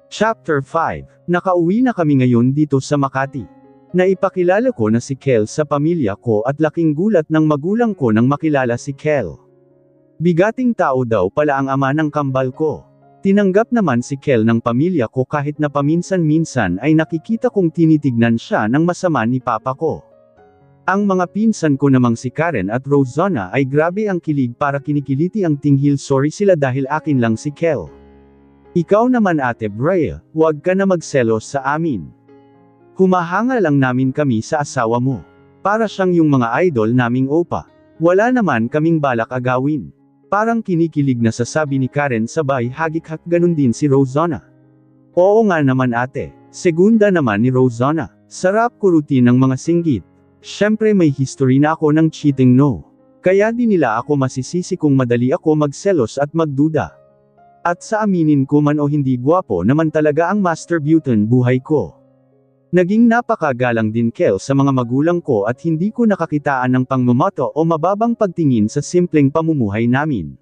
Chapter 5. Nakauwi na kami ngayon dito sa Makati. Naipakilala ko na si Kel sa pamilya ko at laking gulat ng magulang ko nang makilala si Kel. Bigating tao daw pala ang ama ng kambal ko. Tinanggap naman si Kel ng pamilya ko kahit na paminsan-minsan ay nakikita kong tinitignan siya ng masama ni papa ko. Ang mga pinsan ko namang si Karen at Rosanna ay grabe ang kilig para kinikiliti ang tinghil sorry sila dahil akin lang si Kel. Ikaw naman Ate Brea, huwag ka na magselos sa amin. Humahanga lang namin kami sa asawa mo. Para siyang yung mga idol naming opa. Wala naman kaming balak agawin. Parang kinikilig na sasabi ni Karen sabay hagik-hak ganun din si Rosanna. Oo nga naman ate, segunda naman ni Rosanna. Sarap kurutin ng mga singgit. Syempre may history na ako ng cheating no. Kaya di nila ako masisisi kung madali ako magselos at magduda. At sa aminin ko man o hindi gwapo naman talaga ang Master Buton buhay ko. Naging napakagalang din Kel sa mga magulang ko at hindi ko nakakitaan ng pangmamato o mababang pagtingin sa simpleng pamumuhay namin.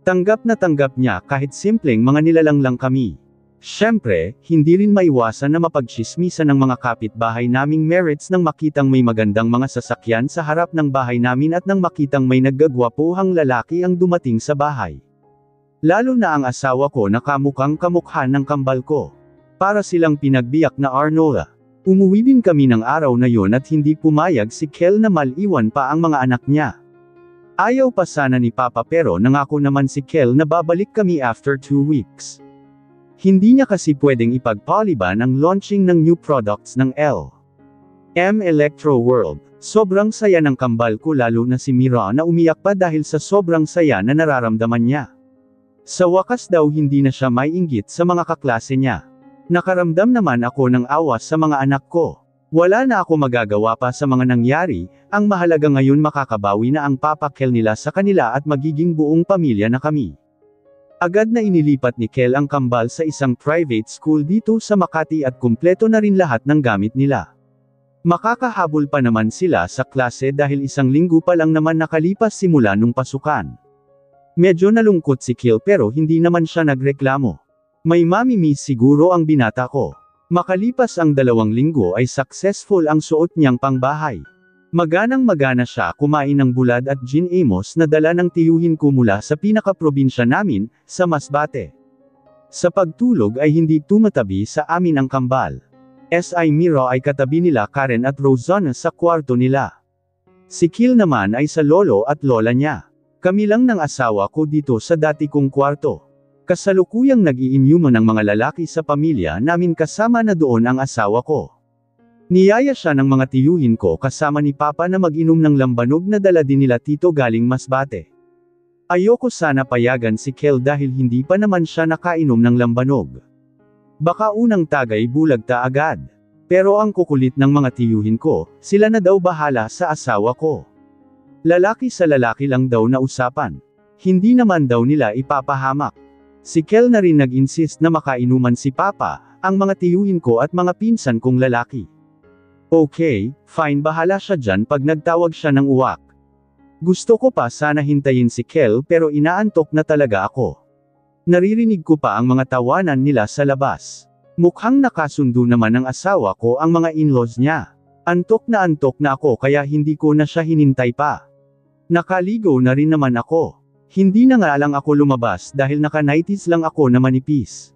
Tanggap na tanggap niya kahit simpleng mga nilalang lang kami. Syempre, hindi rin maiwasan na mapagtsismisan ng mga kapitbahay naming merits nang makitang may magandang mga sasakyan sa harap ng bahay namin at nang makitang may naggagwapuhang lalaki ang dumating sa bahay. Lalo na ang asawa ko na kamukhang kamukha ng kambal ko. Para silang pinagbiyak na Arnola. Umuwi din kami ng araw na yon at hindi pumayag si Kel na maliwan pa ang mga anak niya. Ayaw pa sana ni Papa pero nangako naman si Kel na babalik kami after 2 weeks. Hindi niya kasi pwedeng ipagpaliban ang launching ng new products ng L.M. Electro World. Sobrang saya ng kambal ko lalo na si Mira na umiyak pa dahil sa sobrang saya na nararamdaman niya. Sa wakas daw hindi na siya maiinggit sa mga kaklase niya. Nakaramdam naman ako ng awa sa mga anak ko. Wala na ako magagawa pa sa mga nangyari, ang mahalaga ngayon makakabawi na ang Papa Kel nila sa kanila at magiging buong pamilya na kami. Agad na inilipat ni Kel ang kambal sa isang private school dito sa Makati at kumpleto na rin lahat ng gamit nila. Makakahabol pa naman sila sa klase dahil 1 linggo pa lang naman nakalipas simula nung pasukan. Medyo nalungkot si Kel pero hindi naman siya nagreklamo. May mami-miss siguro ang binata ko. Makalipas ang 2 linggo ay successful ang suot niyang pangbahay. Maganang-magana siya kumain ng bulad at gin amos na dala ng tiyuhin ko mula sa pinaka-probinsya namin, sa Masbate. Sa pagtulog ay hindi tumatabi sa amin ang kambal. Si Mira ay katabi nila Karen at Rosanna sa kwarto nila. Si Kel naman ay sa lolo at lola niya. Kami lang ng asawa ko dito sa dati kong kwarto. Kasalukuyang nag-iinyuman ng mga lalaki sa pamilya namin kasama na doon ang asawa ko. Niyaya siya ng mga tiyuhin ko kasama ni Papa na mag-inom ng lambanog na dala din nila tito galing Masbate. Ayoko sana payagan si Kel dahil hindi pa naman siya nakainom ng lambanog. Baka unang tagay bulagta agad. Pero ang kukulit ng mga tiyuhin ko, sila na daw bahala sa asawa ko. Lalaki sa lalaki lang daw na usapan. Hindi naman daw nila ipapahamak. Si Kel na rin nag-insist na makainuman si Papa, ang mga tiyuhin ko at mga pinsan kong lalaki. Okay, fine bahala siya dyan pag nagtawag siya ng uwak. Gusto ko pa sana hintayin si Kel pero inaantok na talaga ako. Naririnig ko pa ang mga tawanan nila sa labas. Mukhang nakasundo naman ng asawa ko ang mga in-laws niya. Antok na ako kaya hindi ko na siya hinintay pa. Nakaligo na rin naman ako. Hindi na nga lang ako lumabas dahil naka-nighties lang ako na manipis.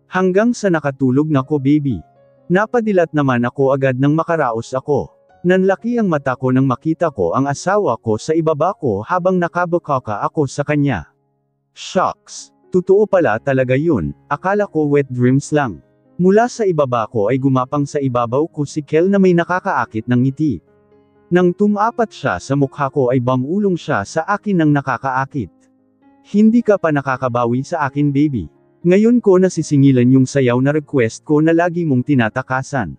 Hanggang sa nakatulog na ko baby. Napadilat naman ako agad nang makaraos ako. Nanlaki ang mata ko nang makita ko ang asawa ko sa ibaba ko habang nakabukaka ako sa kanya. Shocks! Totoo pala talaga yun, akala ko wet dreams lang. Mula sa ibaba ko ay gumapang sa ibabaw ko si Kel na may nakakaakit ng ngiti. Nang tumapat siya sa mukha ko ay bamulong siya sa akin ng nakakaakit. Hindi ka pa nakakabawi sa akin baby. Ngayon ko nasisingilan yung sayaw na request ko na lagi mong tinatakasan.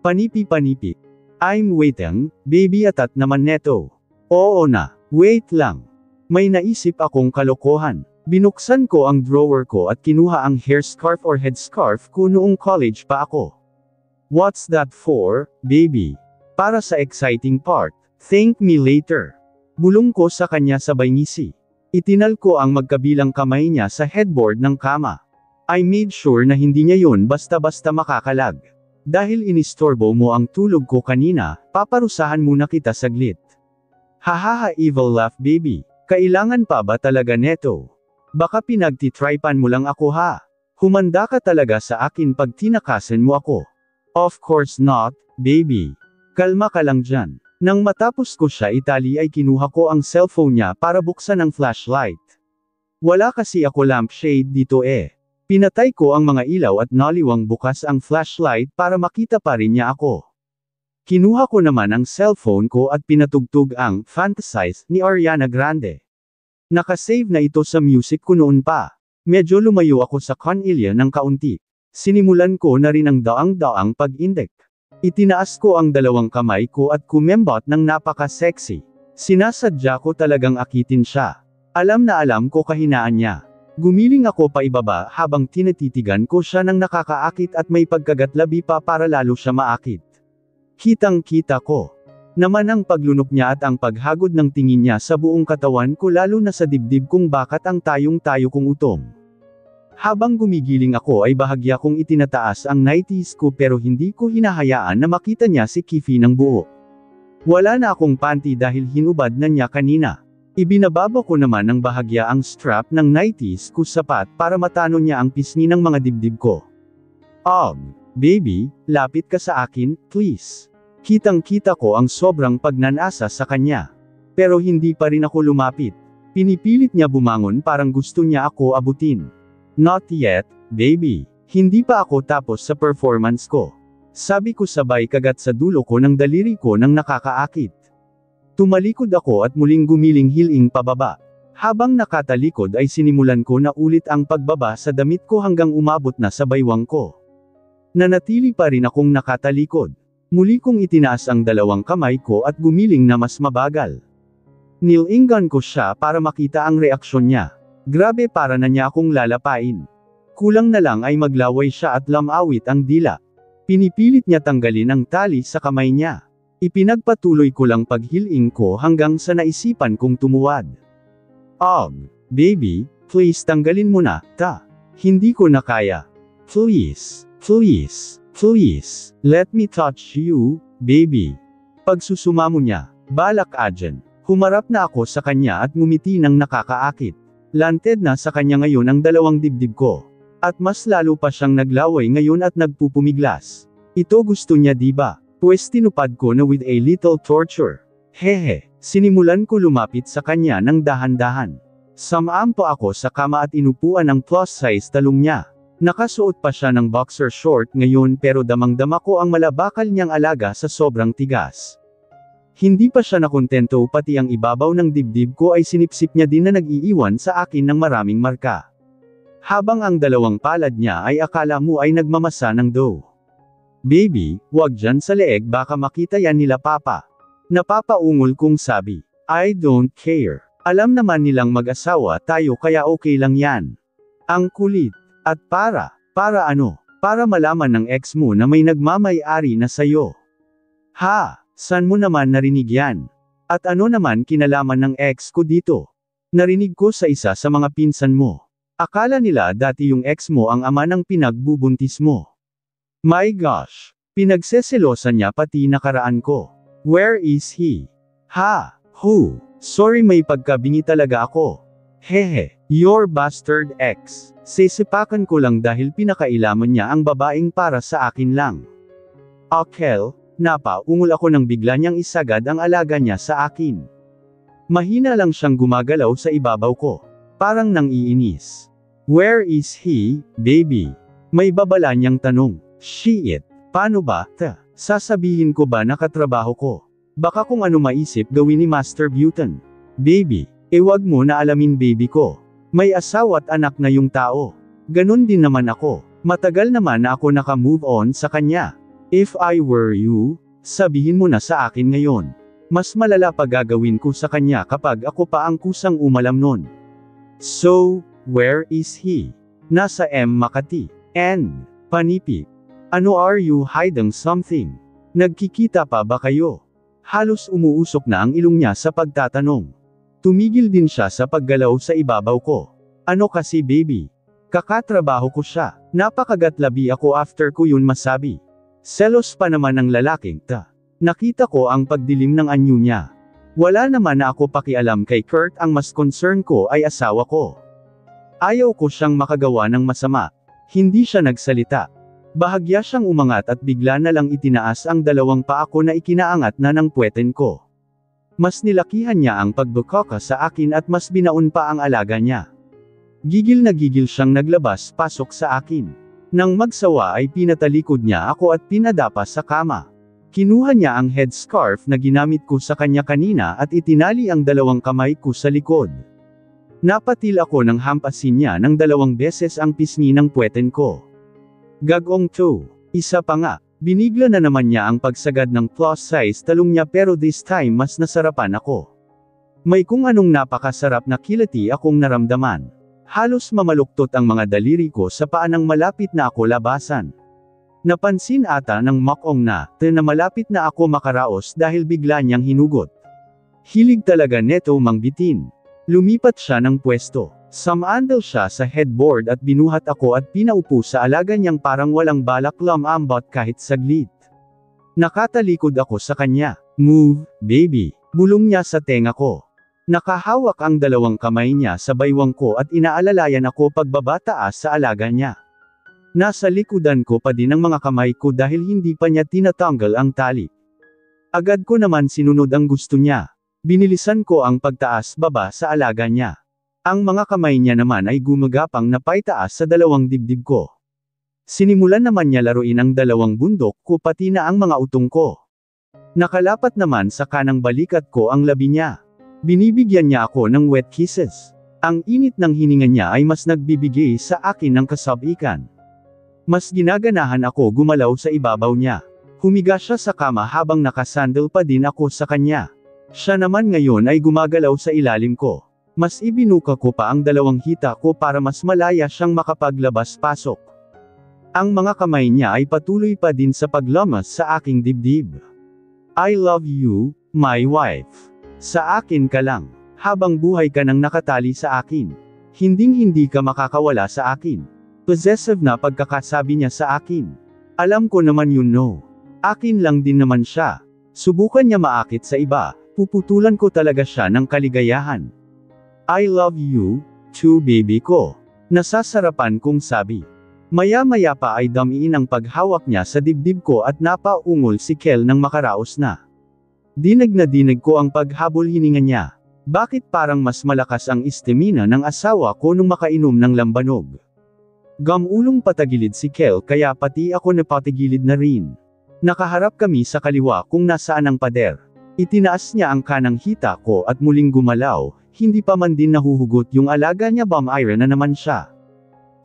Panipi-panipi. I'm waiting, baby atat naman neto. Oo na, wait lang. May naisip akong kalokohan. Binuksan ko ang drawer ko at kinuha ang hair scarf or headscarf ko noong college pa ako. What's that for, baby? Para sa exciting part. Thank me later. Bulong ko sa kanya sabay ngisi. Itinal ko ang magkabilang kamay niya sa headboard ng kama. I made sure na hindi niya yun basta-basta makakalag. Dahil inistorbo mo ang tulog ko kanina, paparusahan muna kita saglit. Hahaha, evil laugh baby. Kailangan pa ba talaga neto? Baka pinagtitripan mo lang ako ha. Humanda ka talaga sa akin pag tinakasan mo ako. Of course not, baby. Kalma ka lang dyan. Nang matapos ko siya itali ay kinuha ko ang cellphone niya para buksan ang flashlight. Wala kasi ako lampshade dito eh. Pinatay ko ang mga ilaw at naliwang bukas ang flashlight para makita pa rin niya ako. Kinuha ko naman ang cellphone ko at pinatugtog ang Fantasize ni Ariana Grande. Nakasave na ito sa music ko noon pa. Medyo lumayo ako sa kanilya ng kaunti. Sinimulan ko na rin ang daang-daang pag-indek. Itinaas ko ang dalawang kamay ko at kumembot ng napaka-sexy. Sinasadya ko talagang akitin siya. Alam na alam ko kahinaan niya. Gumiling ako pa ibaba habang tinatitigan ko siya ng nakakaakit at may pagkagatlabi pa para lalo siya maakit. Kitang-kita ko naman ang paglunok niya at ang paghagod ng tingin niya sa buong katawan ko lalo na sa dibdib kung bakit ang tayong-tayo kong utong. Habang gumigiling ako ay bahagya kong itinataas ang nighties ko pero hindi ko hinahayaan na makita niya si Kifi ng buo. Wala na akong panty dahil hinubad na niya kanina. Ibinababa ko naman ng bahagya ang strap ng nighties ko sapat para matano niya ang pisngi ng mga dibdib ko. Baby, lapit ka sa akin, please. Kitang-kita ko ang sobrang pagnanasa sa kanya. Pero hindi pa rin ako lumapit. Pinipilit niya bumangon parang gusto niya ako abutin. Not yet, baby. Hindi pa ako tapos sa performance ko. Sabi ko sabay kagat sa dulo ko ng daliri ko nang nakakaakit. Tumalikod ako at muling gumiling hiling pababa. Habang nakatalikod ay sinimulan ko na ulit ang pagbaba sa damit ko hanggang umabot na sa baywang ko. Nanatili pa rin akong nakatalikod. Muli kong itinaas ang dalawang kamay ko at gumiling na mas mabagal. Nilingan ko siya para makita ang reaksyon niya. Grabe para na niya akong lalapain. Kulang na lang ay maglaway siya at lamawit ang dila. Pinipilit niya tanggalin ang tali sa kamay niya. Ipinagpatuloy ko lang paghiling ko hanggang sa naisipan kong tumuwad. Baby, please tanggalin mo na, ta. Hindi ko na kaya. Please, let me touch you, baby. Pagsusumamo niya, balak adyan. Humarap na ako sa kanya at ngumiti ng nakakaakit. Lanted na sa kanya ngayon ang dalawang dibdib ko. At mas lalo pa siyang naglaway ngayon at nagpupumiglas. Ito gusto niya diba? Pues tinupad ko na with a little torture. Hehe, sinimulan ko lumapit sa kanya ng dahan-dahan. Samampo ako sa kama at inupuan ang plus-size talong niya. Nakasuot pa siya ng boxer short ngayon pero damang-dama ko ang malabakal niyang alaga sa sobrang tigas. Hindi pa siya nakontento pati ang ibabaw ng dibdib ko ay sinipsip niya din na nag-iiwan sa akin ng maraming marka. Habang ang dalawang palad niya ay akala mo ay nagmamasa ng dough. Baby, wag dyan sa leeg baka makita yan nila papa. Napapaungol kong sabi. I don't care. Alam naman nilang mag-asawa tayo kaya okay lang yan. Ang kulit. At para ano? Para malaman ng ex mo na may nagmamay-ari na sayo. Ha? San mo naman narinig yan? At ano naman kinalaman ng ex ko dito? Narinig ko sa isa sa mga pinsan mo. Akala nila dati yung ex mo ang ama ng pinagbubuntis mo. My gosh! Pinagseselosan niya pati nakaraan ko. Where is he? Ha? Who? Sorry may pagkabingi talaga ako. Hehe, your bastard ex. Sisipakan ko lang dahil pinakailaman niya ang babaeng para sa akin lang. Akel, napaungol ako nang bigla niyang isagad ang alaga niya sa akin. Mahina lang siyang gumagalaw sa ibabaw ko. Parang nang iinis. Where is he, baby? May babala niyang tanong. Shit, paano ba, ta? Sasabihin ko ba nakatrabaho ko? Baka kung ano maisip gawin ni Master Butan. Baby, wag mo na alamin baby ko. May asawa at anak na yung tao. Ganon din naman ako. Matagal naman na ako naka-move on sa kanya. If I were you, sabihin mo na sa akin ngayon. Mas malala pa gagawin ko sa kanya kapag ako pa ang kusang umalam nun. So, where is he? Nasa M. Makati. And, Panipi. Ano are you hiding something? Nagkikita pa ba kayo? Halos umuusok na ang ilong niya sa pagtatanong. Tumigil din siya sa paggalaw sa ibabaw ko. Ano kasi baby? Kakatrabaho ko siya. Napakagatlabi ako after ko yun masabi. Selos pa naman ng lalaking ta. Nakita ko ang pagdilim ng anyo niya. Wala naman na ako pakialam kay Kurt, ang mas concern ko ay asawa ko. Ayaw ko siyang makagawa ng masama. Hindi siya nagsalita. Bahagya siyang umangat at bigla na lang itinaas ang dalawang paa ko na ikinaangat na ng puweten ko. Mas nilakihan niya ang pagbukaka sa akin at mas binaon pa ang alaga niya. Gigil na gigil siyang naglabas pasok sa akin. Nang magsawa ay pinatalikod niya ako at pinadapa sa kama. Kinuha niya ang headscarf na ginamit ko sa kanya kanina at itinali ang dalawang kamay ko sa likod. Napatil ako ng hampasin niya ng 2 beses ang pisngi ng puweten ko. Gagong to. Isa pa nga, binigla na naman niya ang pagsagad ng plus size talong niya, pero this time mas nasarapan ako. May kung anong napakasarap na kiliti akong naramdaman. Halos mamaluktot ang mga daliri ko sa paa nang malapit na ako labasan. Napansin ata ng Makong na malapit na ako makaraos dahil bigla niyang hinugot. Hilig talaga neto mangbitin. Lumipat siya ng pwesto. Sumandal siya sa headboard at binuhat ako at pinaupo sa alaga niyang parang walang balak lumambot kahit saglit. Nakatalikod ako sa kanya. Move, baby. Bulong niya sa tenga ko. Nakahawak ang 2 kamay niya sa baywang ko at inaalalayan ako pagbaba taas sa alaga niya. Nasa likodan ko pa din ang mga kamay ko dahil hindi pa niya tinatanggal ang tali. Agad ko naman sinunod ang gusto niya. Binilisan ko ang pagtaas-baba sa alaga niya. Ang mga kamay niya naman ay gumagapang na paitaas sa 2 dibdib ko. Sinimulan naman niya laruin ang 2 bundok ko pati na ang mga utong ko. Nakalapat naman sa kanang balikat ko ang labi niya. Binibigyan niya ako ng wet kisses. Ang init ng hininga niya ay mas nagbibigay sa akin ng kasabikan. Mas ginaganahan ako gumalaw sa ibabaw niya. Humiga siya sa kama habang nakasandal pa din ako sa kanya. Siya naman ngayon ay gumagalaw sa ilalim ko. Mas ibinuka ko pa ang 2 hita ko para mas malaya siyang makapaglabas-pasok. Ang mga kamay niya ay patuloy pa din sa paglamas sa aking dibdib. I love you, my wife. Sa akin ka lang. Habang buhay ka nang nakatali sa akin. Hinding-hindi ka makakawala sa akin. Possessive na pagkakasabi niya sa akin. Alam ko naman yun, no. Akin lang din naman siya. Subukan niya maakit sa iba, puputulan ko talaga siya ng kaligayahan. I love you, too baby ko. Nasasarapan kong sabi. Maya-maya pa ay damiin ang paghawak niya sa dibdib ko at napaungol si Kel nang makaraos na. Dinig na dinig ko ang paghabol hininga niya. Bakit parang mas malakas ang istemina ng asawa ko nung makainom ng lambanog? Gamulong patagilid si Kel kaya pati ako napatigilid na rin. Nakaharap kami sa kaliwa kung nasaan ang pader. Itinaas niya ang kanang hita ko at muling gumalaw, hindi pa man din nahuhugot yung alaga niya, bumire na naman siya.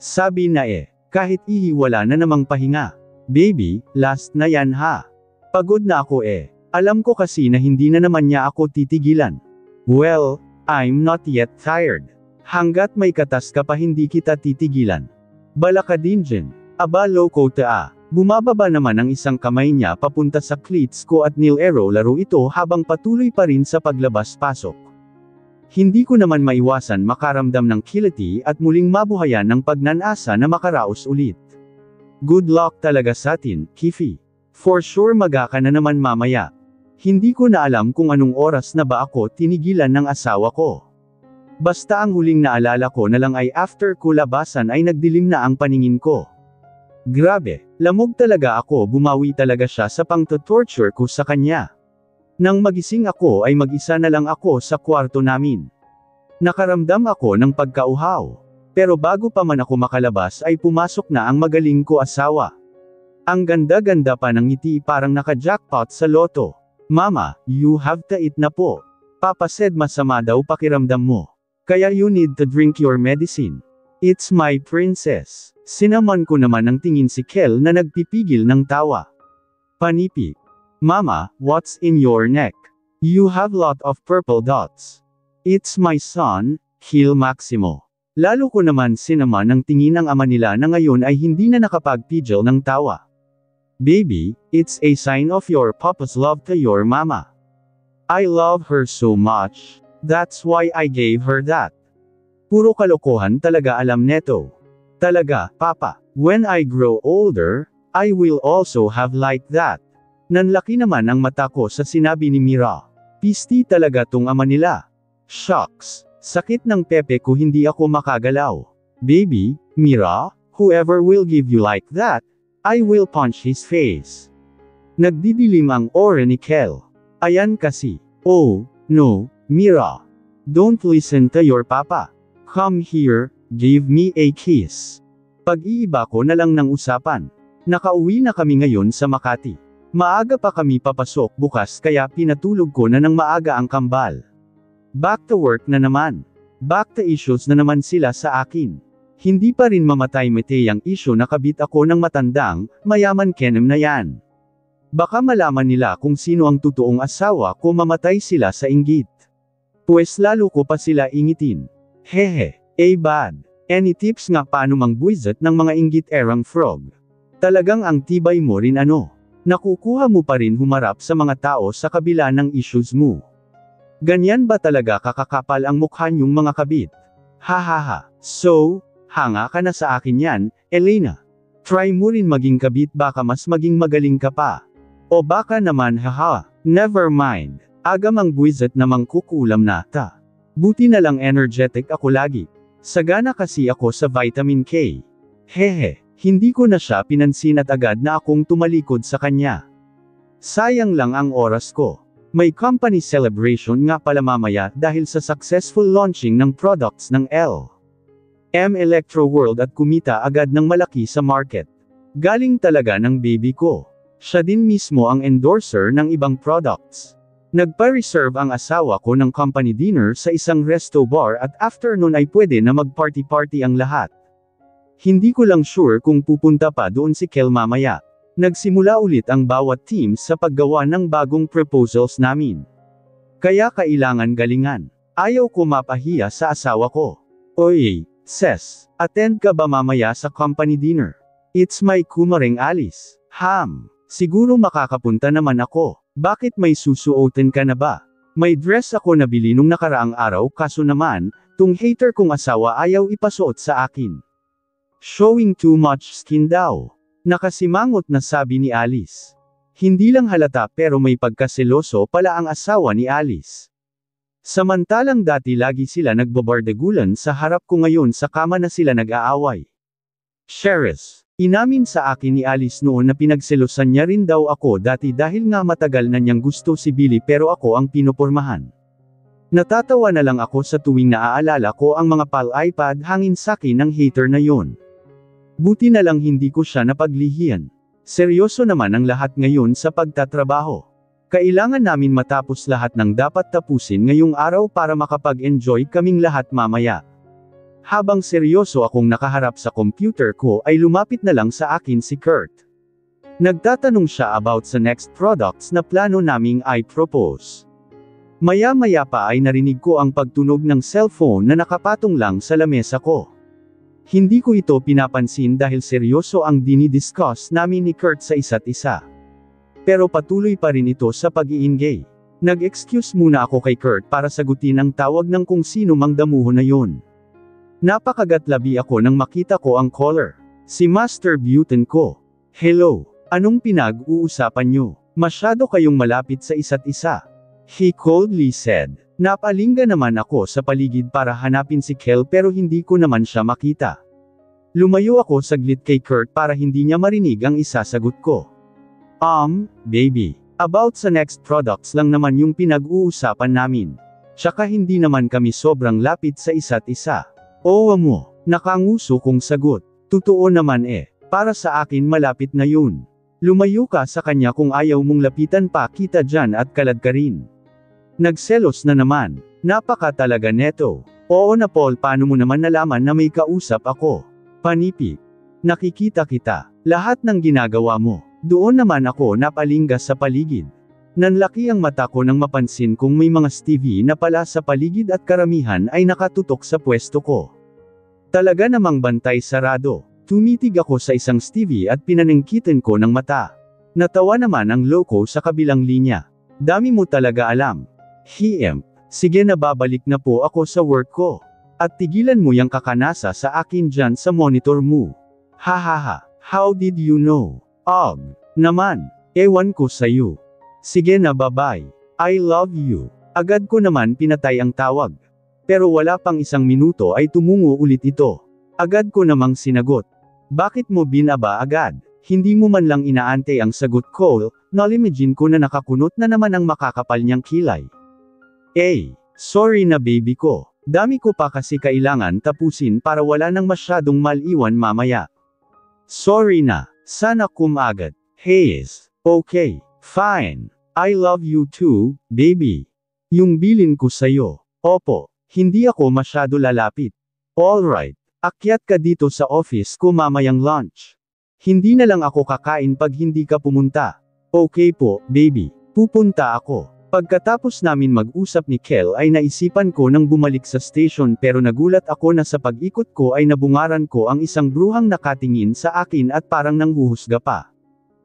Sabi na kahit ihi wala na namang pahinga. Baby, last na yan ha. Pagod na ako Alam ko kasi na hindi na naman niya ako titigilan. Well, I'm not yet tired. Hanggat may katas ka pa hindi kita titigilan. Bala ka din dyan. Aba loko ta. Bumababa naman ang isang kamay niya papunta sa cleats ko at nilaro laro ito habang patuloy pa rin sa paglabas-pasok. Hindi ko naman maiwasan makaramdam ng kiliti at muling mabuhayan ng pagnanasa na makaraos ulit. Good luck talaga sa atin, Kifi. For sure maga ka na naman mamaya. Hindi ko na alam kung anong oras na ba ako tinigilan ng asawa ko. Basta ang huling naalala ko na lang ay after ko labasan ay nagdilim na ang paningin ko. Grabe, lamog talaga ako, bumawi talaga siya sa pang-torture ko sa kanya. Nang magising ako ay mag-isa na lang ako sa kwarto namin. Nakaramdam ako ng pagkauhaw. Pero bago pa man ako makalabas ay pumasok na ang magaling ko asawa. Ang ganda-ganda pa ng ngiti, parang naka-jackpot sa loto. Mama, you have to eat na po. Papa said masama daw pakiramdam mo. Kaya you need to drink your medicine. It's my princess. Sinaman ko naman ng tingin si Kel na nagpipigil ng tawa. Panipi. Mama, what's in your neck? You have lot of purple dots. It's my son, Gil Maximo. Lalo ko naman sinaman ng tingin ang ama nila na ngayon ay hindi na nakapagpigil ng tawa. Baby, it's a sign of your papa's love to your mama. I love her so much. That's why I gave her that. Puro kalokohan talaga alam neto. Talaga, Papa. When I grow older, I will also have like that. Nanlaki naman ang mata ko sa sinabi ni Mira. Pisti talaga tong ama nila. Shucks. Sakit ng pepe ko hindi ako makagalaw. Baby, Mira, whoever will give you like that, I will punch his face. Nagdidilim ang aura ni Kel. Ayan kasi. Oh, no, Mira. Don't listen to your papa. Come here, give me a kiss. Pag-iiba ko na lang ng usapan. Nakauwi na kami ngayon sa Makati. Maaga pa kami papasok bukas kaya pinatulog ko na ng maaga ang kambal. Back to work na naman. Back to issues na naman sila sa akin. Hindi pa rin mamatay-matay ang issue na kabit ako ng matandang, mayaman kenem na yan. Baka malaman nila kung sino ang totoong asawa ko mamatay sila sa inggit. Pues lalo ko pa sila ingitin. Hehe, bad. Any tips nga paano mangbuizat ng mga inggit-erang frog? Talagang ang tibay mo rin ano. Nakukuha mo pa rin humarap sa mga tao sa kabila ng issues mo. Ganyan ba talaga kakakapal ang mukha niyong mga kabit? Hahaha. So, hanga ka na sa akin yan, Elena. Try mo rin maging kabit baka mas maging magaling ka pa. O baka naman haha, never mind. Agam ang buwizat namang kukulam na ta. Buti na lang energetic ako lagi. Sagana kasi ako sa vitamin K. Hehe, hindi ko na siya pinansin at agad na akong tumalikod sa kanya. Sayang lang ang oras ko. May company celebration nga pala mamaya dahil sa successful launching ng products ng L.M. Electro World at kumita agad ng malaki sa market. Galing talaga ng baby ko. Siya din mismo ang endorser ng ibang products. Nagpa-reserve ang asawa ko ng company dinner sa isang resto bar at after nun ay pwede na mag-party-party ang lahat. Hindi ko lang sure kung pupunta pa doon si Kel mamaya. Nagsimula ulit ang bawat team sa paggawa ng bagong proposals namin. Kaya kailangan galingan. Ayaw ko mapahiya sa asawa ko. Oy, Ses, attend ka ba mamaya sa company dinner? It's my kumaring Alice. Siguro makakapunta naman ako. Bakit may susuotin ka na ba? May dress ako nabili nung nakaraang araw kaso naman, tung hater kong asawa ayaw ipasuot sa akin. Showing too much skin daw. Nakasimangot na sabi ni Alice. Hindi lang halata pero may pagkaseloso pala ang asawa ni Alice. Samantalang dati lagi sila nagbabardagulan sa harap ko ngayon sa kama na sila nag-aaway. Sheres. Inamin sa akin ni Alice noon na pinagselosan niya rin daw ako dati dahil nga matagal na niyang gusto si Billy pero ako ang pinopormahan. Natatawa na lang ako sa tuwing naaalala ko ang mga pal-iPad hangin sakin ng hater na yon. Buti na lang hindi ko siya napaglihian. Seryoso naman ang lahat ngayon sa pagtatrabaho. Kailangan namin matapos lahat ng dapat tapusin ngayong araw para makapag-enjoy kaming lahat mamaya. Habang seryoso akong nakaharap sa computer ko ay lumapit na lang sa akin si Kurt. Nagtatanong siya about sa next products na plano naming i-propose. Maya-maya pa ay narinig ko ang pagtunog ng cellphone na nakapatong lang sa lamesa ko. Hindi ko ito pinapansin dahil seryoso ang dinidiscuss namin ni Kurt sa isa't isa. Pero patuloy pa rin ito sa pag-iingay. Nag-excuse muna ako kay Kurt para sagutin ang tawag ng kung sino mang damuho na yun. Napakagatlabi ako nang makita ko ang caller. Si Master Buten ko. Hello, anong pinag-uusapan nyo? Masyado kayong malapit sa isa't isa. He coldly said. Napalinga naman ako sa paligid para hanapin si Kel pero hindi ko naman siya makita. Lumayo ako saglit kay Kurt para hindi niya marinig ang isasagot ko. Baby. About sa next products lang naman yung pinag-uusapan namin. Tsaka hindi naman kami sobrang lapit sa isa't isa. Oo mo, nakanguso kong sagot. Totoo naman para sa akin malapit na yun. Lumayo ka sa kanya kung ayaw mong lapitan pa kita dyan at kalad ka rin. Nagselos na naman. Napaka talaga neto. Oo na Paul, paano mo naman nalaman na may kausap ako? Panipik. Nakikita kita. Lahat ng ginagawa mo. Doon naman ako napalinga sa paligid. Nanlaki ang mata ko nang mapansin kong may mga Stevie na pala sa paligid at karamihan ay nakatutok sa pwesto ko. Talaga namang bantay sarado. Tumitig ako sa isang Stevie at pinaningkitan ko ng mata. Natawa naman ang loko sa kabilang linya. Dami mo talaga alam. Sige na babalik na po ako sa work ko. At tigilan mo yang kakanasa sa akin dyan sa monitor mo. Hahaha, how did you know? Og, naman, ewan ko sa'yo. Sige na bye-bye. I love you. Agad ko naman pinatay ang tawag. Pero wala pang isang minuto ay tumungo ulit ito. Agad ko namang sinagot. Bakit mo binaba agad? Hindi mo man lang inaante ang sagot ko, nalimagine ko na nakakunot na naman ang makakapal niyang kilay. Sorry na baby ko. Dami ko pa kasi kailangan tapusin para wala nang masyadong maliwan mamaya. Sorry na, sana kumagad. Hayes. Okay, fine. I love you too, baby. Yung bilin ko sa'yo. Opo, hindi ako masyado lalapit. Alright, akyat ka dito sa office ko mamayang lunch. Hindi na lang ako kakain pag hindi ka pumunta. Okay po, baby. Pupunta ako. Pagkatapos namin mag-usap ni Kel ay naisipan ko nang bumalik sa station pero nagulat ako na sa pag-ikot ko ay nabungaran ko ang isang bruhang nakatingin sa akin at parang nanghuhusga pa.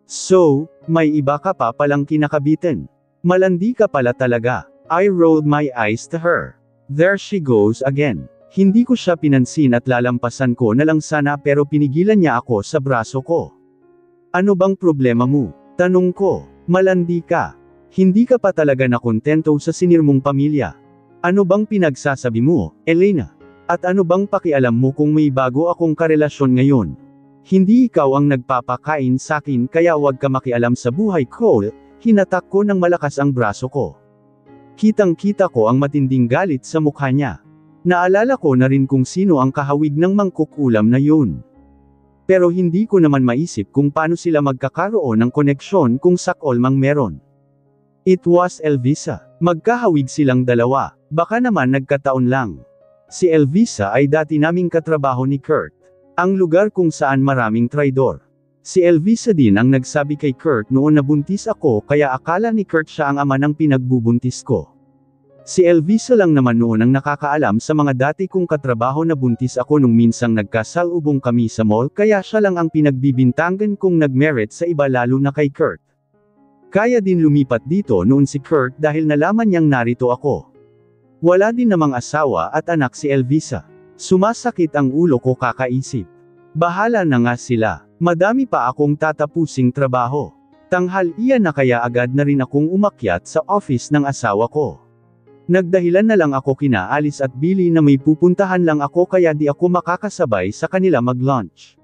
So, may iba ka pa palang kinakabitin. Malandi ka pala talaga. I rolled my eyes to her. There she goes again. Hindi ko siya pinansin at lalampasan ko na lang sana pero pinigilan niya ako sa braso ko. Ano bang problema mo? Tanong ko. Malandi ka. Hindi ka pa talaga nakontento sa sinirmong pamilya. Ano bang pinagsasabi mo, Elena? At ano bang pakialam mo kung may bago akong karelasyon ngayon? Hindi ikaw ang nagpapakain sakin kaya wag ka makialam sa buhay ko, hinatak ko ng malakas ang braso ko. Kitang-kita ko ang matinding galit sa mukha niya. Naalala ko na rin kung sino ang kahawig ng mangkukulam na yun. Pero hindi ko naman maisip kung paano sila magkakaroon ng koneksyon kung sakol mang meron. It was Elvisa. Magkahawig silang dalawa, baka naman nagkataon lang. Si Elvisa ay dati naming katrabaho ni Kurt. Ang lugar kung saan maraming traidor. Si Elvisa din ang nagsabi kay Kurt noon na buntis ako kaya akala ni Kurt siya ang ama ng pinagbubuntis ko. Si Elvisa lang naman noon ang nakakaalam sa mga dati kong katrabaho na buntis ako nung minsang nagkasalubong kami sa mall kaya siya lang ang pinagbibintangan kong nag-merit sa iba lalo na kay Kurt. Kaya din lumipat dito noon si Kurt dahil nalaman niyang narito ako. Wala din namang asawa at anak si Elvisa. Sumasakit ang ulo ko kakaisip. Bahala na nga sila. Madami pa akong tatapusing trabaho. Tanghalian na kaya agad na rin akong umakyat sa office ng asawa ko. Nagdahilan na lang ako kina Alice at Billy na may pupuntahan lang ako kaya di ako makakasabay sa kanila mag-lunch.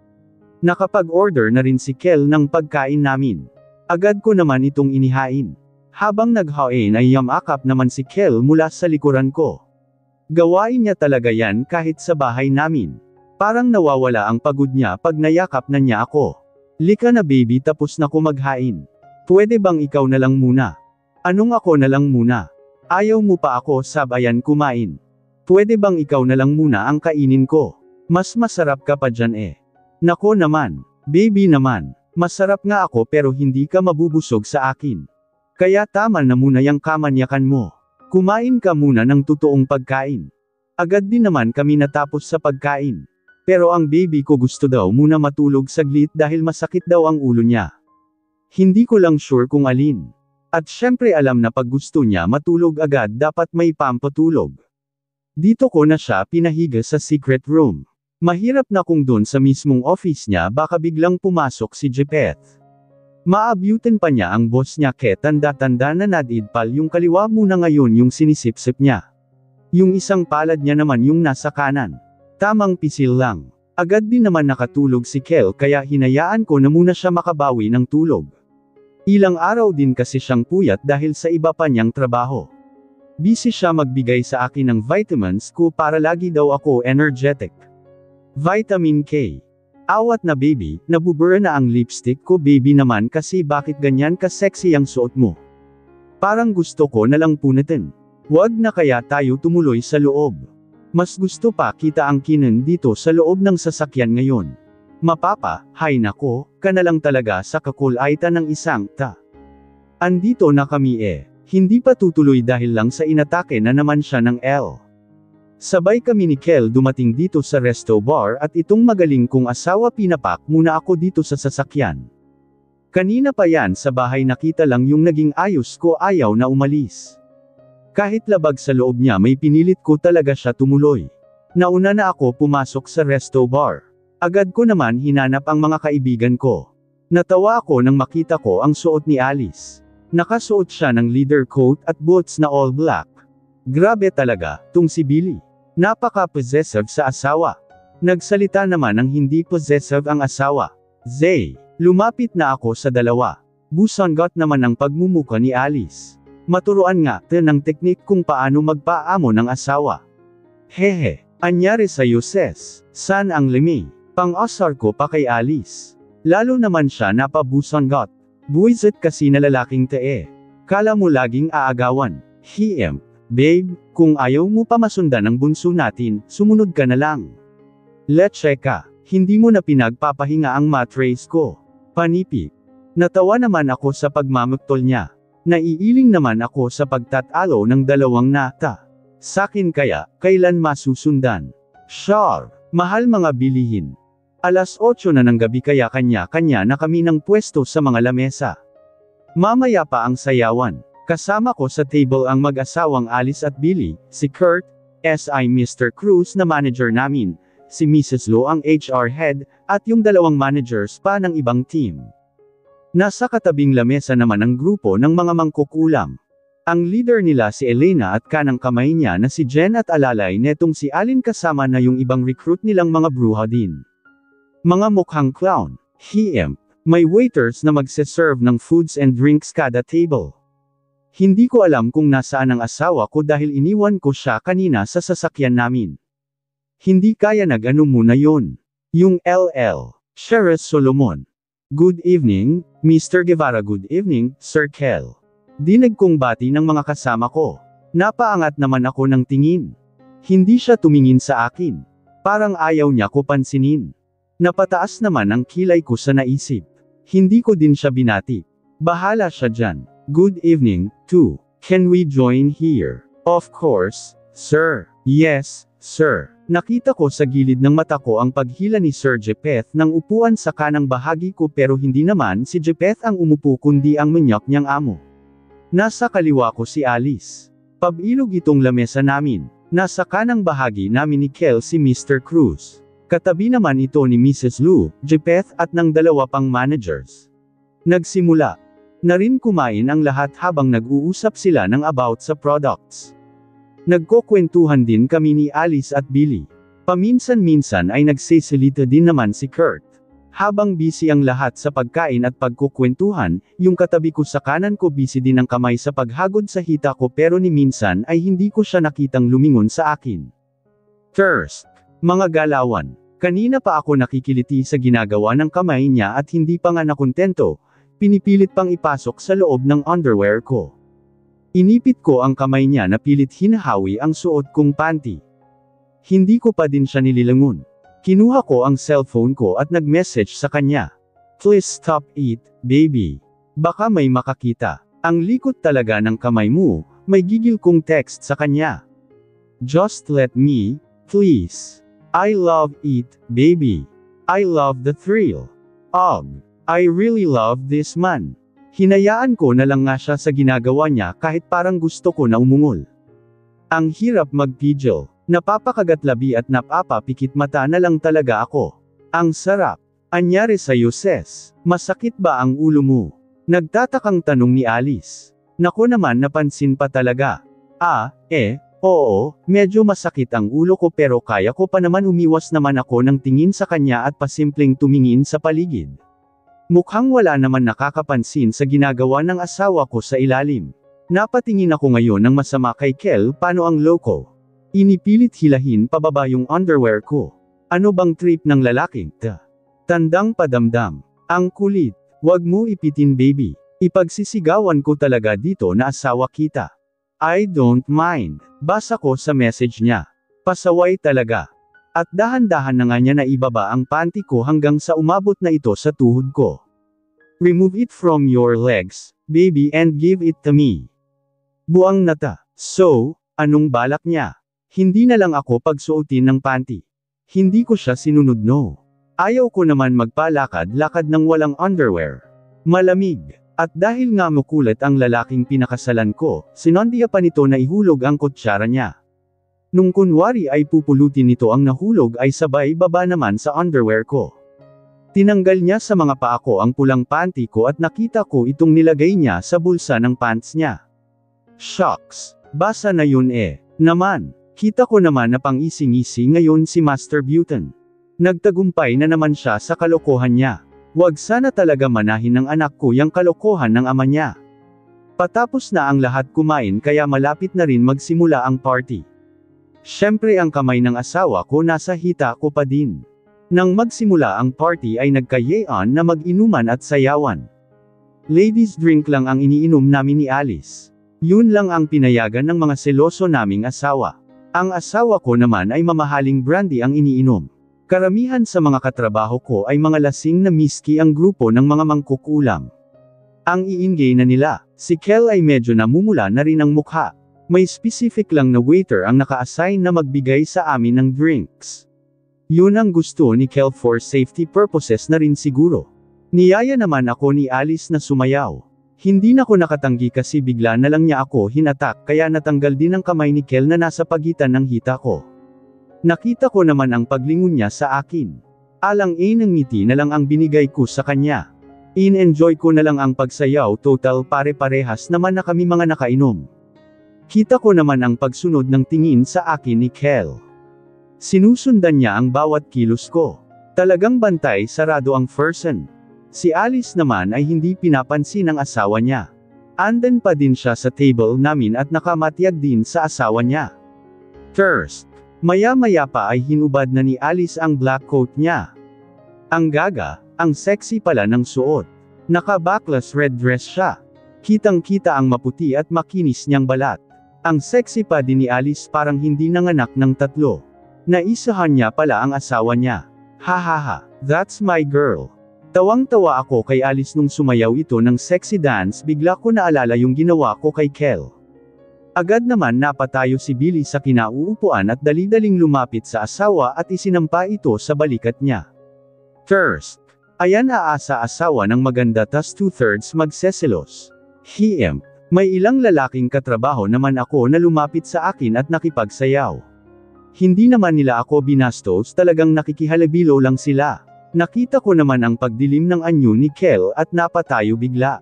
Nakapag-order na rin si Kel ng pagkain namin. Agad ko naman itong inihain. Habang naghain ay yamakap naman si Kel mula sa likuran ko. Gawain niya talaga yan kahit sa bahay namin. Parang nawawala ang pagod niya pag nayakap na niya ako. Lika na baby tapos na ko maghain. Pwede bang ikaw na lang muna? Anong ako na lang muna? Ayaw mo pa ako sabayan kumain. Pwede bang ikaw na lang muna ang kainin ko? Mas masarap ka pa dyan eh. Nako naman, baby naman. Masarap nga ako pero hindi ka mabubusog sa akin. Kaya tama na muna yang kamanyakan mo. Kumain ka muna ng totoong pagkain. Agad din naman kami natapos sa pagkain. Pero ang baby ko gusto daw muna matulog saglit dahil masakit daw ang ulo niya. Hindi ko lang sure kung alin. At syempre alam na pag gusto niya matulog agad dapat may pampatulog. Dito ko na siya pinahiga sa secret room. Mahirap na kung doon sa mismong office niya baka biglang pumasok si Jepeth. Maabutan pa niya ang boss niya kaya tanda-tanda na nadidpal yung kaliwa muna ngayon yung sinisipsip niya. Yung isang palad niya naman yung nasa kanan. Tamang pisil lang. Agad din naman nakatulog si Kel kaya hinayaan ko na muna siya makabawi ng tulog. Ilang araw din kasi siyang puyat dahil sa iba pa niyang trabaho. Busy siya magbigay sa akin ng vitamins ko para lagi daw ako energetic. Vitamin K. Awat na baby, nabubura na ang lipstick ko baby naman kasi bakit ganyan ka sexy ang suot mo. Parang gusto ko na lang punitin. Wag na kaya tayo tumuloy sa loob. Mas gusto pa kita ang kinin dito sa loob ng sasakyan ngayon. Mapapa, hay nako, ka na lang talaga sa kakulaitan ng isang ta. Andito na kami eh. Hindi pa tutuloy dahil lang sa inatake na naman siya ng L. Sabay kami ni Kel dumating dito sa resto bar at itong magaling kong asawa pinapak muna ako dito sa sasakyan. Kanina pa yan sa bahay nakita lang yung naging ayos ko ayaw na umalis. Kahit labag sa loob niya may pinilit ko talaga siya tumuloy. Nauna na ako pumasok sa resto bar. Agad ko naman hinanap ang mga kaibigan ko. Natawa ako nang makita ko ang suot ni Alice. Nakasuot siya ng leather coat at boots na all black. Grabe talaga, tung si Billy. Napaka-possessive sa asawa. Nagsalita naman ng hindi possessive ang asawa. Zay, lumapit na ako sa dalawa. Busanggot naman ang pagmumuka ni Alice. Maturuan nga ng teknik kung paano magpaamo ng asawa. Hehe, anyari sa'yo ses, san ang limi? Pang-asar ko pa kay Alice. Lalo naman siya napabusanggot. Buwisit kasi na lalaking tae. Kala mo laging aagawan. Babe, kung ayaw mo pa masundan ang bunso natin, sumunod ka na lang. Leche ka, hindi mo na pinagpapahinga ang mattress ko. Panipi. Natawa naman ako sa pagmamuktol niya. Naiiling naman ako sa pagtatalo ng dalawang nata. Sakin kaya, kailan masusundan? Sure, mahal mga bilihin. Alas 8 na ng gabi kaya kanya-kanya na kami ng pwesto sa mga lamesa. Mamaya pa ang sayawan. Kasama ko sa table ang mag-asawang Alice at Billy, si Kurt, SI Mr. Cruz na manager namin, si Mrs. Lo ang HR head, at yung dalawang managers pa ng ibang team. Nasa katabing lamesa naman ang grupo ng mga mangkukulam. Ang leader nila si Elena at kanang kamay niya na si Jen at alalay netong si Alin kasama na yung ibang recruit nilang mga bruha din. Mga mukhang clown. May waiters na magse-serve ng foods and drinks kada table. Hindi ko alam kung nasaan ang asawa ko dahil iniwan ko siya kanina sa sasakyan namin. Hindi kaya nag-ano muna yon. Yung LL. Sheriff Solomon. Good evening, Mr. Guevara. Good evening, Sir Kel. Dinig kong bati ng mga kasama ko. Napaangat naman ako ng tingin. Hindi siya tumingin sa akin. Parang ayaw niya ko pansinin. Napataas naman ang kilay ko sa naisip. Hindi ko din siya binati. Bahala siya dyan. Good evening, too. Can we join here? Of course, sir. Yes, sir. Nakita ko sa gilid ng mata ko ang paghila ni Sir Jepeth ng upuan sa kanang bahagi ko pero hindi naman si Jepeth ang umupo kundi ang manyak niyang amo. Nasa kaliwa ko si Alice. Pabilog itong lamesa namin. Nasa kanang bahagi namin ni Kel si Mr. Cruz. Katabi naman ito ni Mrs. Lu, Jepeth at ng dalawa pang managers. Nagsimula na rin kumain ang lahat habang nag-uusap sila ng about sa products. Nagkukwentuhan din kami ni Alice at Billy. Paminsan-minsan ay nagsisilita din naman si Kurt. Habang busy ang lahat sa pagkain at pagkukwentuhan, yung katabi ko sa kanan ko busy din ang kamay sa paghagod sa hita ko pero ni minsan ay hindi ko siya nakitang lumingon sa akin. First, mga galawan. Kanina pa ako nakikiliti sa ginagawa ng kamay niya at hindi pa nga nakontento, pinipilit pang ipasok sa loob ng underwear ko. Inipit ko ang kamay niya na pilit hinahawi ang suot kong panty. Hindi ko pa din siya nililangon. Kinuha ko ang cellphone ko at nag-message sa kanya. Please stop it, baby. Baka may makakita. Ang likot talaga ng kamay mo, may gigil kong text sa kanya. Just let me, please. I love it, baby. I love the thrill. I really love this man. Hinayaan ko na lang nga siya sa ginagawa niya kahit parang gusto ko na umungol. Ang hirap magpigil. Napapakagatlabi at napapapikit mata na lang talaga ako. Ang sarap. Anyari sa'yo ses. Masakit ba ang ulo mo? Nagtatakang tanong ni Alice. Nako naman napansin pa talaga. Oo, medyo masakit ang ulo ko pero kaya ko pa naman umiwas naman ako ng tingin sa kanya at pasimpleng tumingin sa paligid. Mukhang wala naman nakakapansin sa ginagawa ng asawa ko sa ilalim. Napatingin ako ngayon ng masama kay Kel paano ang loko. Inipilit hilahin pababa yung underwear ko. Ano bang trip ng lalaking? Tandang padamdam. Ang kulit. Wag mo ipitin baby. Ipagsisigawan ko talaga dito na asawa kita. I don't mind. Basa ko sa message niya. Pasaway talaga. At dahan-dahan na nga niya na ibaba ang panty ko hanggang sa umabot na ito sa tuhod ko. Remove it from your legs, baby and give it to me. Buang nata. So, anong balak niya? Hindi na lang ako pagsuotin ng panty. Hindi ko siya sinunod no. Ayaw ko naman magpalakad-lakad ng walang underwear. Malamig. At dahil nga makulit ang lalaking pinakasalan ko, sinondiya pa nito na ihulog ang kutsara niya. Nung kunwari ay pupulutin nito ang nahulog ay sabay baba naman sa underwear ko. Tinanggal niya sa mga paa ko ang pulang panty ko at nakita ko itong nilagay niya sa bulsa ng pants niya. Shocks! Basa na yun eh. Naman, kita ko naman na pang-ising-isi ngayon si Master Buton. Nagtagumpay na naman siya sa kalokohan niya. Wag sana talaga manahin ng anak ko yung kalokohan ng ama niya. Patapos na ang lahat kumain kaya malapit na rin magsimula ang party. Siyempre ang kamay ng asawa ko nasa hita ko pa din. Nang magsimula ang party ay nagkayean na mag-inuman at sayawan. Ladies drink lang ang iniinom namin ni Alice. Yun lang ang pinayagan ng mga seloso naming asawa. Ang asawa ko naman ay mamahaling brandy ang iniinom. Karamihan sa mga katrabaho ko ay mga lasing na miski ang grupo ng mga mangkukulam. Ang iingay na nila, si Kel ay medyo namumula na rin ang mukha. May specific lang na waiter ang naka-assign na magbigay sa amin ng drinks. Yun ang gusto ni Kel for safety purposes na rin siguro. Niyaya naman ako ni Alice na sumayaw. Hindi na ko nakatanggi kasi bigla na lang niya ako hinatak kaya natanggal din ang kamay ni Kel na nasa pagitan ng hita ko. Nakita ko naman ang paglingon niya sa akin. Alang-alang ng ngiti na lang ang binigay ko sa kanya. In-enjoy ko na lang ang pagsayaw total pare-parehas naman na kami mga nakainom. Kita ko naman ang pagsunod ng tingin sa akin ni Kel. Sinusundan niya ang bawat kilos ko. Talagang bantay sarado ang person. Si Alice naman ay hindi pinapansin ng asawa niya. Andan pa din siya sa table namin at nakamatiyag din sa asawa niya. First, maya-maya pa ay hinubad na ni Alice ang black coat niya. Ang gaga, ang sexy pala ng suot. Naka-backless red dress siya. Kitang-kita ang maputi at makinis niyang balat. Ang sexy pa din ni Alice parang hindi nanganak ng tatlo. Naisahan niya pala ang asawa niya. Hahaha, that's my girl. Tawang-tawa ako kay Alice nung sumayaw ito ng sexy dance bigla ko naalala yung ginawa ko kay Kel. Agad naman napatayo si Billy sa kinauupuan at dali-daling lumapit sa asawa at isinampa ito sa balikat niya. First, ayan aasa asawa ng maganda tas 2/3 magseselos. May ilang lalaking katrabaho naman ako na lumapit sa akin at nakipagsayaw. Hindi naman nila ako binastos, talagang nakikihalabilo lang sila. Nakita ko naman ang pagdilim ng anyo ni Kel at napatayo bigla.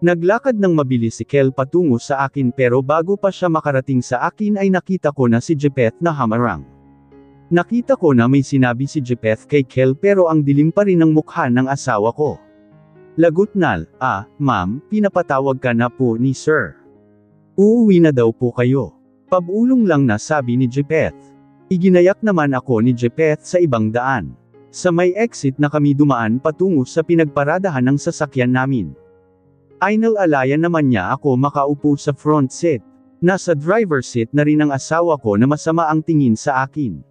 Naglakad ng mabilis si Kel patungo sa akin pero bago pa siya makarating sa akin ay nakita ko na si Jepeth na hamarang. Nakita ko na may sinabi si Jepeth kay Kel pero ang dilim pa rin ng mukha ng asawa ko. Lagot na, ma'am, pinapatawag ka na po ni sir. Uuwi na daw po kayo. Pabulong lang na sabi ni Jepeth. Iginayak naman ako ni Jepeth sa ibang daan. Sa may exit na kami dumaan patungo sa pinagparadahan ng sasakyan namin. Inalalayan naman niya ako makaupo sa front seat. Nasa driver seat na rin ang asawa ko na masama ang tingin sa akin.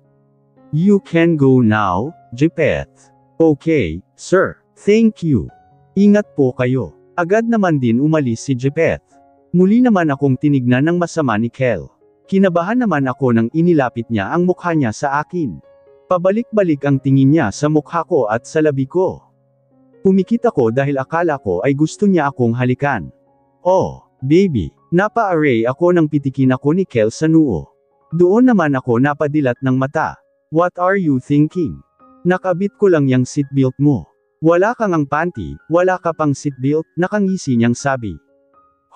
You can go now, Jepeth. Okay, sir. Thank you. Ingat po kayo. Agad naman din umalis si Jepeth. Muli naman akong tinignan ng masama ni Kel. Kinabahan naman ako nang inilapit niya ang mukha niya sa akin. Pabalik-balik ang tingin niya sa mukha ko at sa labi ko. Pumikit ako dahil akala ko ay gusto niya akong halikan. Oh, baby, napa-array ako nang pitikin ako ni Kel sa noo. Doon naman ako napadilat ng mata. What are you thinking? Nakabit ko lang yung seatbelt mo. Wala kang ang panty, wala ka pang seatbelt, nakangisi niyang sabi.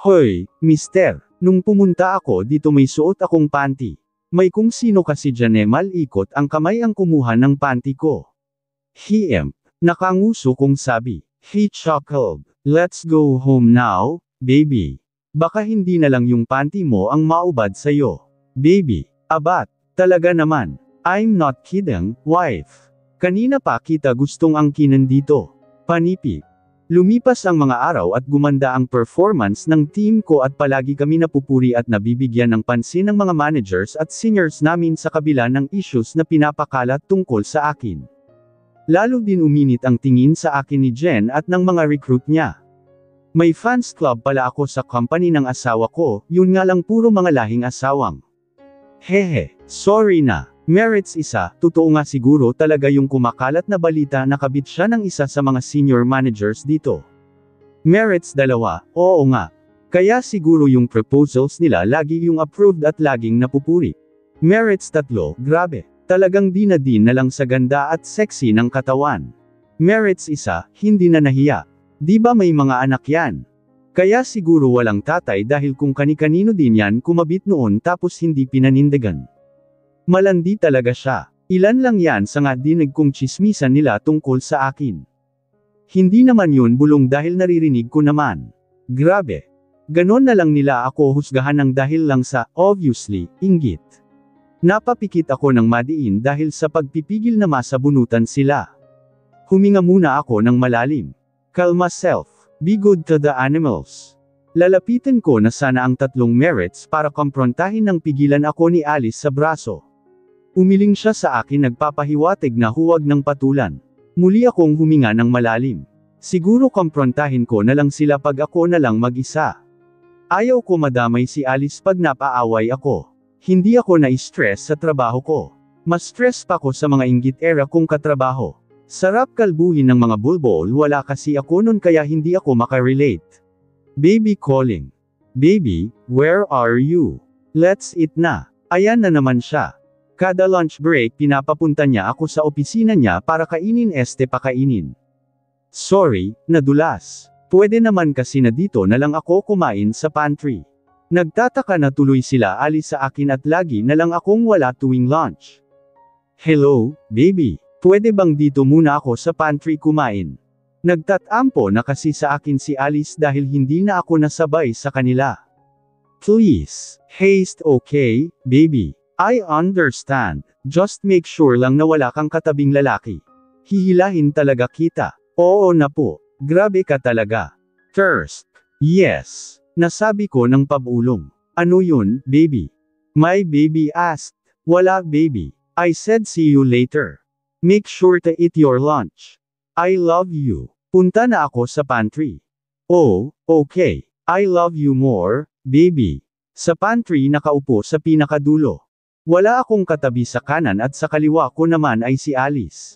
Hoy, mister. Nung pumunta ako dito may suot akong panty. May kung sino kasi dyan malikot ang kamay ang kumuha ng panty ko. Nakanguso kong sabi. He chuckled. Let's go home now, baby. Baka hindi na lang yung panty mo ang maubad sa'yo. Baby, abat, talaga naman. I'm not kidding, wife. Kanina pa kita gustong angkinan dito. Panipi. Lumipas ang mga araw at gumanda ang performance ng team ko at palagi kami napupuri at nabibigyan ng pansin ng mga managers at seniors namin sa kabila ng issues na pinapakalat tungkol sa akin. Lalo din uminit ang tingin sa akin ni Jen at ng mga recruit niya. May fans club pala ako sa company ng asawa ko, yun nga lang puro mga lahing asawang. Hehe, sorry na. Merits isa, totoo nga siguro talaga yung kumakalat na balita na kabit siya ng isa sa mga senior managers dito. Merits dalawa, oo nga. Kaya siguro yung proposals nila lagi yung approved at laging napupuri. Merits 3, grabe. Talagang di na din na lang sa ganda at sexy ng katawan. Merits 1, hindi na nahiya. Di ba may mga anak yan? Kaya siguro walang tatay dahil kung kani-kanino din yan kumabit noon tapos hindi pinanindigan. Malandi talaga siya. Ilan lang yan sa nga dinig kong tsismisan nila tungkol sa akin. Hindi naman yun bulong dahil naririnig ko naman. Grabe. Ganon na lang nila ako husgahan ng dahil lang sa, obviously, inggit. Napapikit ako ng madiin dahil sa pagpipigil na masabunutan sila. Huminga muna ako ng malalim. Calm myself. Be good to the animals. Lalapitan ko na sana ang 3 merits para komprontahin ng pigilan ako ni Alice sa braso. Umiling siya sa akin nagpapahiwatig na huwag ng patulan. Muli akong huminga ng malalim. Siguro komprontahin ko na lang sila pag ako na lang mag-isa. Ayaw ko madamay si Alice pag napaaway ako. Hindi ako na-stress sa trabaho ko. Mas stress pa ko sa mga inggit era kong katrabaho. Sarap kalbuhin ng mga bulbol wala kasi ako nun kaya hindi ako makarelate. Baby calling. Baby, where are you? Let's eat na. Ayan na naman siya. Kada lunch break pinapapunta niya ako sa opisina niya para kainin pakainin. Sorry, nadulas. Pwede naman kasi na dito na lang ako kumain sa pantry. Nagtataka na tuloy sila alis sa akin at lagi na lang akong wala tuwing lunch. Hello, baby. Pwede bang dito muna ako sa pantry kumain? Nagtatampo na kasi sa akin si Alice dahil hindi na ako nasabay sa kanila. Please, haste okay, baby. I understand. Just make sure lang na wala kang katabing lalaki. Hihilahin talaga kita. Oo na po. Grabe ka talaga. Thirst. Yes. Nasabi ko ng pabulong. Ano yun, baby? My baby asked. Wala baby. I said see you later. Make sure to eat your lunch. I love you. Punta na ako sa pantry. Oh, okay. I love you more, baby. Sa pantry nakaupo sa pinakadulo. Wala akong katabi sa kanan at sa kaliwa ko naman ay si Alice.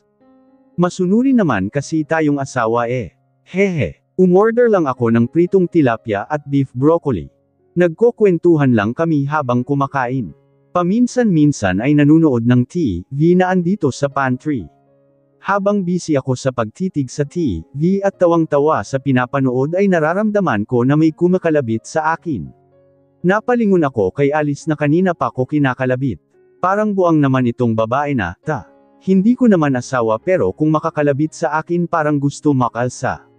Masunuri naman kasi tayong asawa eh. Hehe. Umorder lang ako ng pritong tilapia at beef broccoli. Nagkukwentuhan lang kami habang kumakain. Paminsan-minsan ay nanunood ng TV na andito sa pantry. Habang busy ako sa pagtitig sa TV at tawang-tawa sa pinapanood ay nararamdaman ko na may kumakalabit sa akin. Napalingon ako kay Alice na kanina pa ko kinakalabit. Parang buang naman itong babae na, Hindi ko naman asawa pero kung makakalabit sa akin parang gusto makalsa.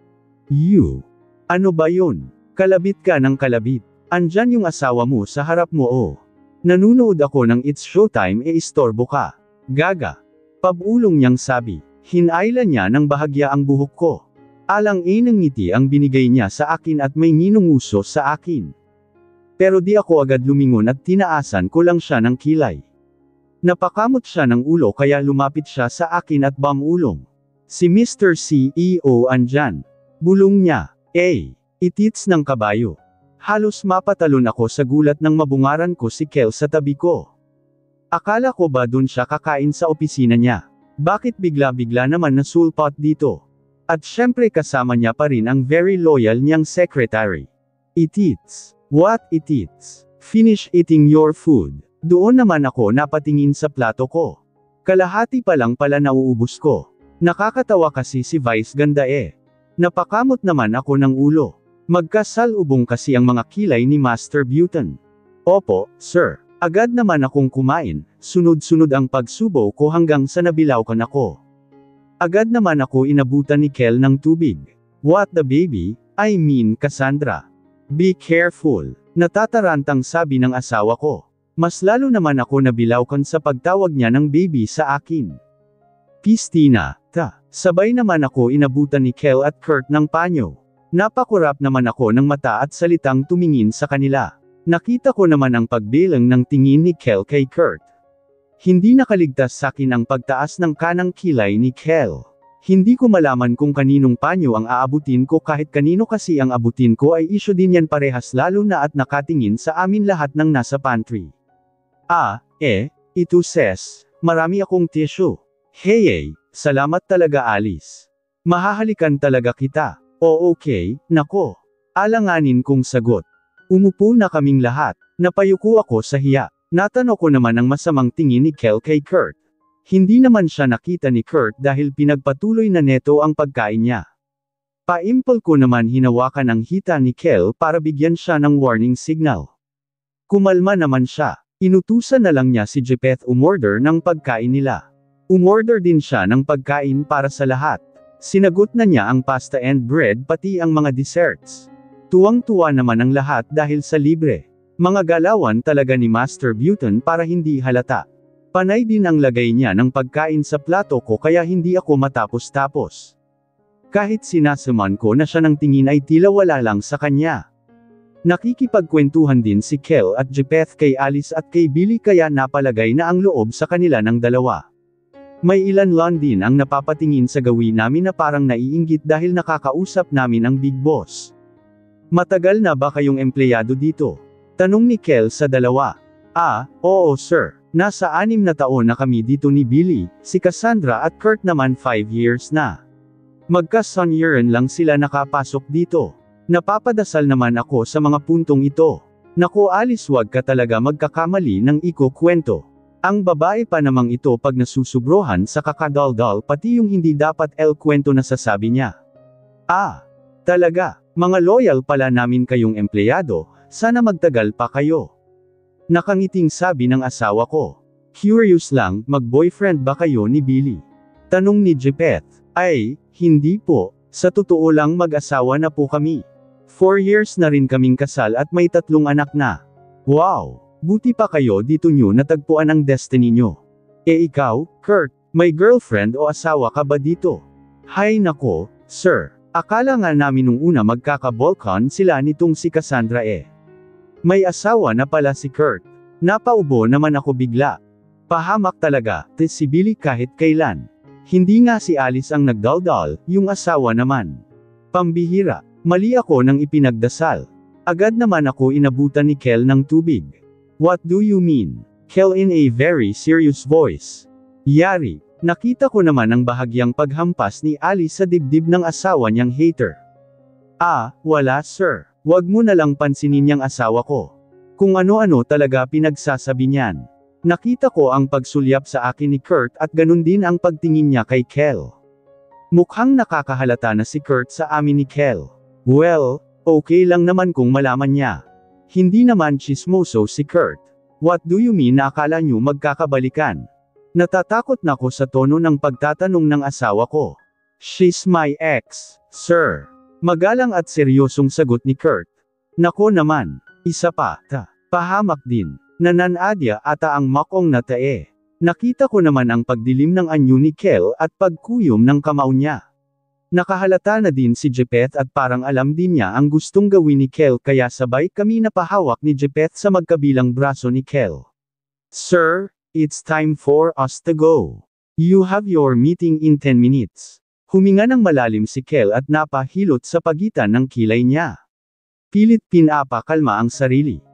You. Ano ba yun? Kalabit ka ng kalabit. Andyan yung asawa mo sa harap mo oh. Nanunood ako ng It's Showtime istorbo ka. Gaga. Pabulong niyang sabi. Hinailan niya ng bahagya ang buhok ko. Alang-inang ngiti ang binigay niya sa akin at may ninunguso sa akin. Pero di ako agad lumingon at tinaasan ko lang siya ng kilay. Napakamot siya ng ulo kaya lumapit siya sa akin at bamulong. Si Mr. CEO andyan. Bulong niya, itits ng kabayo. Halos mapatalon ako sa gulat nang mabungaran ko si Kel sa tabi ko. Akala ko ba dun siya kakain sa opisina niya? Bakit bigla-bigla naman na sulpot dito? At syempre kasama niya pa rin ang very loyal niyang secretary. Itits. What itits? Finish eating your food. Doon naman ako napatingin sa plato ko. Kalahati pa lang pala nauubos ko. Nakakatawa kasi si Vice ganda eh. Napakamot naman ako ng ulo. Magkasalubong kasi ang mga kilay ni Master Buton. Opo, sir. Agad naman akong kumain, sunod-sunod ang pagsubo ko hanggang sa nabilawkan ako. Agad naman ako inabutan ni Kel ng tubig. What the baby? I mean Cassandra. Be careful. Natatarantang sabi ng asawa ko. Mas lalo naman ako nabilawkan sa pagtawag niya ng baby sa akin. Pistina, Sabay naman ako inabutan ni Kel at Kurt ng panyo. Napakurap naman ako ng mata at salitang tumingin sa kanila. Nakita ko naman ang pagbilang ng tingin ni Kel kay Kurt. Hindi nakaligtas sa akin ang pagtaas ng kanang kilay ni Kel. Hindi ko malaman kung kaninong panyo ang aabutin ko kahit kanino kasi ang abutin ko ay isyo din yan parehas lalo na at nakatingin sa amin lahat ng nasa pantry. Ito sis, marami akong tissue. Hey, salamat talaga Alice. Mahahalikan talaga kita. O okay, nako. Alanganin kong sagot. Umupo na kaming lahat. Napayuko ako sa hiya. Natano ko naman ang masamang tingin ni Kel kay Kurt. Hindi naman siya nakita ni Kurt dahil pinagpatuloy na neto ang pagkain niya. Paimpol ko naman hinawakan ang hita ni Kel para bigyan siya ng warning signal. Kumalma naman siya. Inutusan na lang niya si Jepheth umorder ng pagkain nila. Umorder din siya ng pagkain para sa lahat. Sinagot na niya ang pasta and bread pati ang mga desserts. Tuwang-tuwa naman ang lahat dahil sa libre. Mga galawan talaga ni Master Button para hindi halata. Panay din ang lagay niya ng pagkain sa plato ko kaya hindi ako matapos-tapos. Kahit sinasaman ko na siya ng tingin ay tila wala lang sa kanya. Nakikipagkwentuhan din si Kel at Jepheth kay Alice at kay Billy kaya napalagay na ang loob sa kanila ng dalawa. May ilan lang din ang napapatingin sa gawin namin na parang naiinggit dahil nakakausap namin ang Big Boss. Matagal na ba kayong empleyado dito? Tanong ni Kel sa dalawa. Oo sir. Nasa 6 na taon na kami dito ni Billy, si Cassandra at Kurt naman 5 years na. Magka-sonyeran lang sila nakapasok dito. Napapadasal naman ako sa mga puntong ito. Naku Alice, wag ka talaga magkakamali ng ikukwento. Ang babae pa namang ito pag nasusubrohan sa kakadaldal pati yung hindi dapat kwento na sasabi niya. Talaga, mga loyal pala namin kayong empleyado. Sana magtagal pa kayo. Nakangiting sabi ng asawa ko. Curious lang, mag-boyfriend ba kayo ni Billy? Tanong ni Jepheth. Ay, hindi po. Sa totoo lang mag-asawa na po kami. 4 years na rin kaming kasal at may 3 anak na. Wow! Buti pa kayo dito nyo natagpuan ang destiny nyo. Ikaw, Kurt, may girlfriend o asawa ka ba dito? Hay nako, sir. Akala nga namin nung una magkaka-Balkan sila nitong si Cassandra May asawa na pala si Kurt. Napaubo naman ako bigla. Pahamak talaga, si Billy kahit kailan. Hindi nga si Alice ang nagdaldal, yung asawa naman. Pambihira, mali ako nang ipinagdasal. Agad naman ako inabutan ni Kel ng tubig. What do you mean? Kel in a very serious voice. Yari, nakita ko naman ang bahagyang paghampas ni Alice sa dibdib ng asawa niyang hater. Wala sir. Wag mo na lang pansinin niyang asawa ko. Kung ano-ano talaga pinagsasabi niyan. Nakita ko ang pagsulyap sa akin ni Kurt at ganun din ang pagtingin niya kay Kel. Mukhang nakakahalata na si Kurt sa amin ni Kel. Well, okay lang naman kung malaman niya. Hindi naman chismoso si Kurt. What do you mean na akala niyo magkakabalikan? Natatakot na ko sa tono ng pagtatanong ng asawa ko. She's my ex, sir. Magalang at seryosong sagot ni Kurt. Nako naman, isa pa, pahamak din. Nananadya ata ang makong na tae. Nakita ko naman ang pagdilim ng anyo ni Kel at pagkuyom ng kamao niya. Nakahalata na din si Jepheth at parang alam din niya ang gustong gawin ni Kel kaya sabay kami napahawak ni Jepheth sa magkabilang braso ni Kel. Sir, it's time for us to go. You have your meeting in 10 minutes. Huminga ng malalim si Kel at napahilot sa pagitan ng kilay niya. Pilit pinapakalma ang sarili.